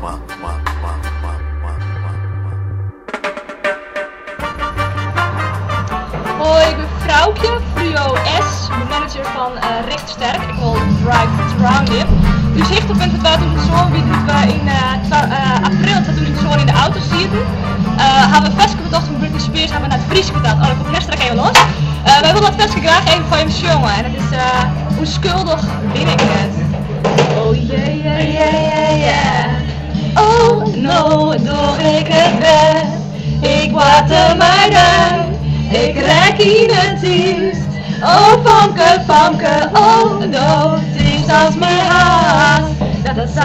Hoi, ik ben Vrouwtje, Frio S, manager van Richtsterk. Ik wil Drive Around It. U ziet op in 2000 wie doen we in april 2000 in de auto zie je. Hebben we festival gedacht van Britney Spears, hebben we naar het Fries gedaan. Oh, dat komt net even los. Wij willen dat festival graag even van je jongen en het is hoe schuldig ben ik het. Oh yeah yeah yeah yeah. Oh no, doe ik het best. Ik water mijn duim. Ik rek in het dienst. Oh Famke, Famke, oh no, het is als mijn haast. Dat het zal